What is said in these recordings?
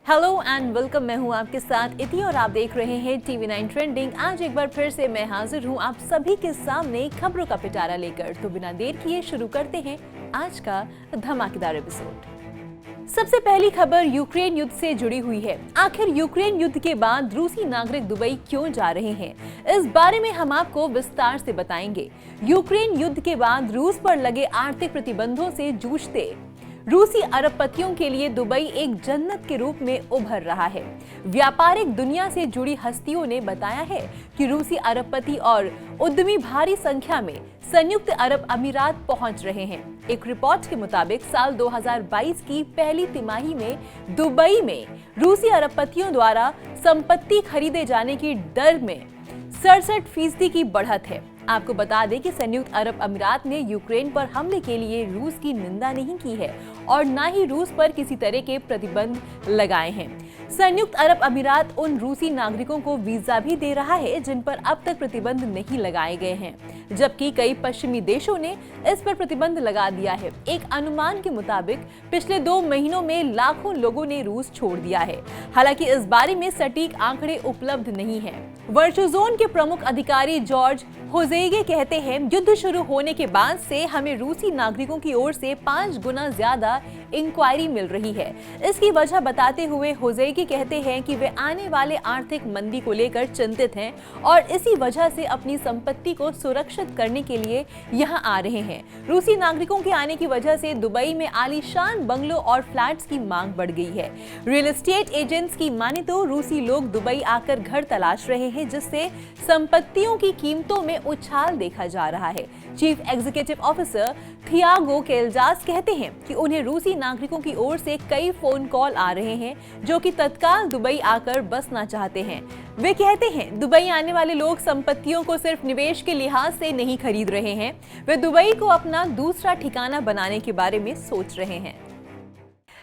Hello and welcome. मैं हूं आपके साथ इति और आप देख रहे हैं TV9 ट्रेंडिंग। आज एक बार फिर से मैं हाजिर हूं आप सभी के सामने खबरों का पिटारा लेकर। तो बिना देर किए शुरू करते हैं आज का धमाकेदार एपिसोड। सबसे पहली खबर यूक्रेन युद्ध से जुड़ी हुई है। आखिर यूक्रेन युद्ध के बाद रूसी नागरिक दुबई क्यों जा रहे हैं, इस बारे में हम आपको विस्तार से बताएंगे। यूक्रेन युद्ध के बाद रूस पर लगे आर्थिक प्रतिबंधों से जूझते रूसी अरबपतियों के लिए दुबई एक जन्नत के रूप में उभर रहा है। व्यापारिक दुनिया से जुड़ी हस्तियों ने बताया है कि रूसी अरबपति और उद्यमी भारी संख्या में संयुक्त अरब अमीरात पहुंच रहे हैं। एक रिपोर्ट के मुताबिक साल 2022 की पहली तिमाही में दुबई में रूसी अरबपतियों द्वारा संपत्ति खरीदे जाने की दर में 67% की बढ़त है। आपको बता दें कि संयुक्त अरब अमीरात ने यूक्रेन पर हमले के लिए रूस की निंदा नहीं की है और न ही रूस पर किसी तरह के प्रतिबंध लगाए हैं। संयुक्त अरब अमीरात उन रूसी नागरिकों को वीजा भी दे रहा है जिन पर अब तक प्रतिबंध नहीं लगाए गए हैं, जबकि कई पश्चिमी देशों ने इस पर प्रतिबंध लगा दिया है। एक अनुमान के मुताबिक पिछले 2 महीनों में लाखों लोगों ने रूस छोड़ दिया है। हालांकि इस बारे में सटीक आंकड़े उपलब्ध नहीं हैं। वर्चोजोन के प्रमुख अधिकारी जॉर्ज होजेगे कहते हैं, युद्ध शुरू होने के बाद से हमें रूसी नागरिकों की ओर से 5 गुना ज्यादा इंक्वायरी मिल रही है। इसकी वजह बताते हुए होजेगे कहते हैं कि वे आने वाले आर्थिक मंदी को लेकर चिंतित हैं और इसी वजह से अपनी संपत्ति को सुरक्षित करने के लिए यहां आ रहे हैं। रूसी नागरिकों के आने की वजह से दुबई में आलीशान बंगलों और फ्लैट्स की मांग बढ़ गई है। रियल एस्टेट एजेंट्स की माने तो रूसी लोग दुबई आकर घर तलाश रहे हैं, जिससे संपत्तियों की कीमतों में उछाल देखा जा रहा है। चीफ एग्जीक्यूटिव ऑफिसर थियागो केल्जास कहते हैं कि उन्हें रूसी नागरिकों की ओर से कई फोन कॉल आ रहे हैं जो कि तत्काल दुबई आकर बसना चाहते हैं। वे कहते हैं, दुबई आने वाले लोग संपत्तियों को सिर्फ निवेश के लिहाज से नहीं खरीद रहे हैं, वे दुबई को अपना दूसरा ठिकाना बनाने के बारे में सोच रहे हैं।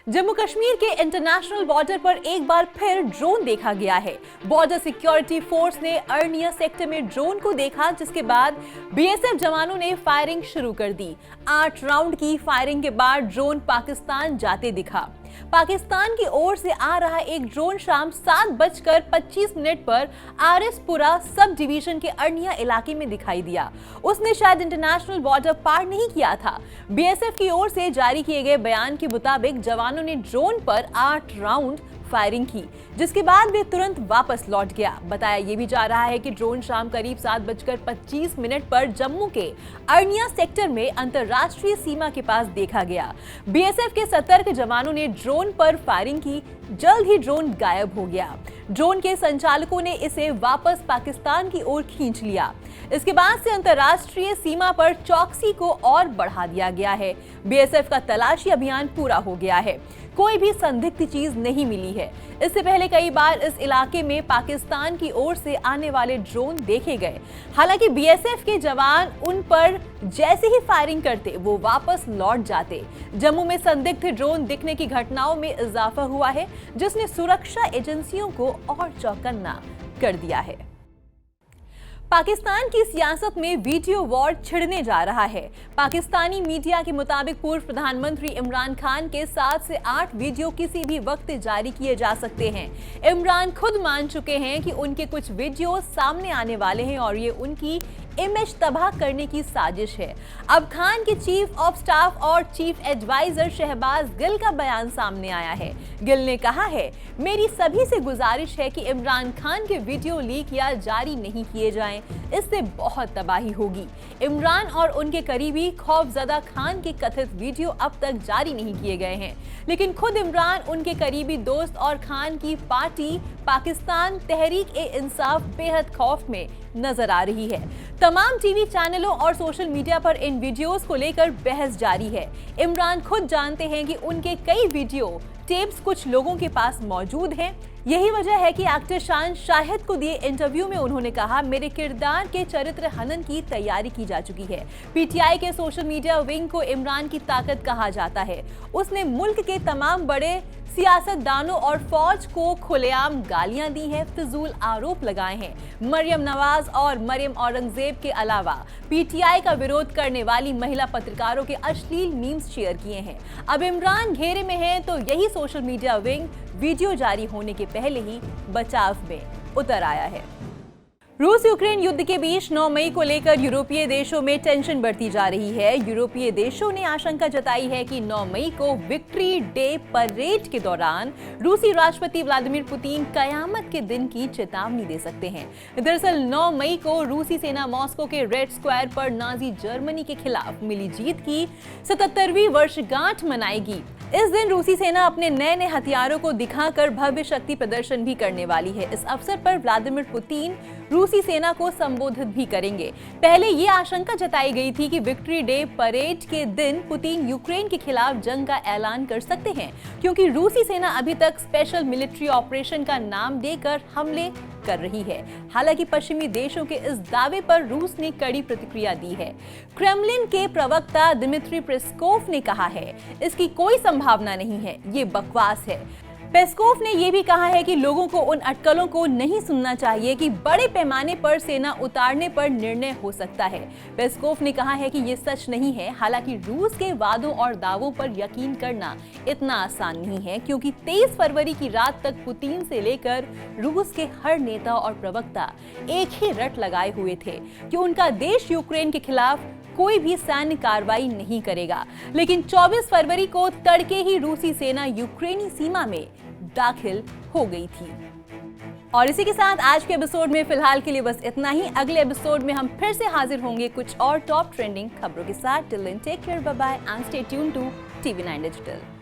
जम्मू कश्मीर के इंटरनेशनल बॉर्डर पर एक बार फिर ड्रोन देखा गया है। बॉर्डर सिक्योरिटी फोर्स ने अर्निया सेक्टर में ड्रोन को देखा, जिसके बाद बीएसएफ जवानों ने फायरिंग शुरू कर दी। 8 राउंड की फायरिंग के बाद ड्रोन पाकिस्तान जाते दिखा। पाकिस्तान की ओर से आ रहा एक ड्रोन शाम 7:25 पर आरएसपुरा सब डिवीजन के अर्निया इलाके में दिखाई दिया। उसने शायद इंटरनेशनल बॉर्डर पार नहीं किया था। बीएसएफ की ओर से जारी किए गए बयान के मुताबिक जवानों ने ड्रोन पर 8 राउंड फायरिंग की, जिसके बाद वे तुरंत वापस लौट गया। बताया ये भी जा रहा है कि ड्रोन शाम करीब 7:25 पर जम्मू के अर्निया सेक्टर में अंतरराष्ट्रीय सीमा के पास देखा गया। बीएसएफ के सतर्क जवानों ने ड्रोन पर फायरिंग की, जल्द ही ड्रोन गायब हो गया। ड्रोन के संचालकों ने इसे वापस पाकिस्तान की ओर खींच लिया। इसके बाद से अंतरराष्ट्रीय सीमा पर चौकसी को और बढ़ा दिया गया है। बीएसएफ का तलाशी अभियान पूरा हो गया है। कोई भी संदिग्ध चीज नहीं मिली है। इससे पहले कई बार इस इलाके में पाकिस्तान की ओर से आने वाले ड्रोन देखे गए। हालांकि बीएसएफ के जवान उन पर जैसे ही फायरिंग करते वो वापस लौट जाते। जम्मू में संदिग्ध ड्रोन दिखने की घटनाओं में इजाफा हुआ है, जिसने सुरक्षा एजेंसियों को और चौकन्ना कर दिया है। पाकिस्तान की सियासत में वीडियो वॉर छिड़ने जा रहा है। पाकिस्तानी मीडिया के मुताबिक पूर्व प्रधानमंत्री इमरान खान के 7 से 8 वीडियो किसी भी वक्त जारी किए जा सकते हैं। इमरान खुद मान चुके हैं कि उनके कुछ वीडियो सामने आने वाले हैं और ये उनकी इमेज तबाह करने की साजिश है। अब खान के चीफ ऑफ स्टाफ और चीफ एडवाइजर शहबाज गिल का बयान सामने आया है। गिल ने कहा है, मेरी सभी से गुजारिश है कि इमरान खान के वीडियो लीक या जारी नहीं किए जाएं, इससे बहुत तबाही होगी। इमरान और उनके करीबी खौफजदा खान के कथित वीडियो अब तक जारी नहीं किए गए हैं, लेकिन खुद इमरान, उनके करीबी दोस्त और खान की पार्टी पाकिस्तान तहरीक-ए-इंसाफ बेहद खौफ में नजर आ रही है। तमाम टीवी चैनलों और सोशल मीडिया पर इन वीडियोस को लेकर बहस जारी है। इमरान खुद जानते हैं कि उनके कई वीडियो टेप्स कुछ लोगों के पास मौजूद हैं। यही वजह है कि एक्टर शान शाहिद को दिए इंटरव्यू में उन्होंने कहा, मेरे किरदार के चरित्र हनन की तैयारी की जा चुकी है। पीटीआई के सोशल मीडिया विंग को इमरान की ताकत कहा जाता है। उसने मुल्क के तमाम बड़े सियासतदानों और फौज को खुलेआम गालियां दी हैं, फिजूल आरोप लगाए हैं। मरियम नवाज और मरियम औरंगजेब के अलावा पीटीआई का विरोध करने वाली महिला पत्रकारों के अश्लील मीम्स शेयर किए हैं। अब इमरान घेरे में हैं तो यही सोशल मीडिया विंग वीडियो जारी होने के पहले ही बचाव में उतर आया है। रूस यूक्रेन युद्ध के बीच 9 मई को लेकर यूरोपीय देशों में टेंशन बढ़ती जा रही है। यूरोपीय देशों ने आशंका जताई है कि 9 मई को विक्ट्री डे परेड के दौरान रूसी राष्ट्रपति व्लादिमीर पुतिन कयामत के दिन की चेतावनी दे सकते हैं। दरअसल 9 मई को रूसी सेना मॉस्को के रेड स्क्वायर पर नाजी जर्मनी के खिलाफ मिली जीत की 77वीं वर्षगांठ मनाएगी। इस दिन रूसी सेना अपने नए हथियारों को दिखाकर भव्य शक्ति प्रदर्शन भी करने वाली है। इस अवसर पर व्लादिमीर पुतिन रूसी सेना को संबोधित भी करेंगे। पहले ये आशंका जताई गई थी कि विक्ट्री डे परेड के दिन पुतिन यूक्रेन के खिलाफ जंग का ऐलान कर सकते हैं, क्योंकि रूसी सेना अभी तक स्पेशल मिलिट्री ऑपरेशन का नाम देकर हमले कर रही है। हालांकि पश्चिमी देशों के इस दावे पर रूस ने कड़ी प्रतिक्रिया दी है। क्रेमलिन के प्रवक्ता दिमित्री पेस्कोव ने कहा है, इसकी कोई संभावना नहीं है, ये बकवास है। पेस्कोव ने यह भी कहा है कि लोगों को उन अटकलों को नहीं सुनना चाहिए कि बड़े पैमाने पर सेना उतारने पर निर्णय हो सकता है। पेस्कोव ने कहा है कि ये सच नहीं है। हालांकि रूस के वादों और दावों पर यकीन करना इतना आसान नहीं है, क्योंकि 23 फरवरी की रात तक पुतिन से लेकर रूस के हर नेता और प्रवक्ता एक ही रट लगाए हुए थे कि उनका देश यूक्रेन के खिलाफ कोई भी सैन्य कार्रवाई नहीं करेगा। लेकिन 24 फरवरी को तड़के ही रूसी सेना यूक्रेनी सीमा में दाखिल हो गई थी। और इसी के साथ आज के एपिसोड में फिलहाल के लिए बस इतना ही। अगले एपिसोड में हम फिर से हाजिर होंगे कुछ और टॉप ट्रेंडिंग खबरों के साथ। Till then take care, bye bye and stay tuned to TV9 digital.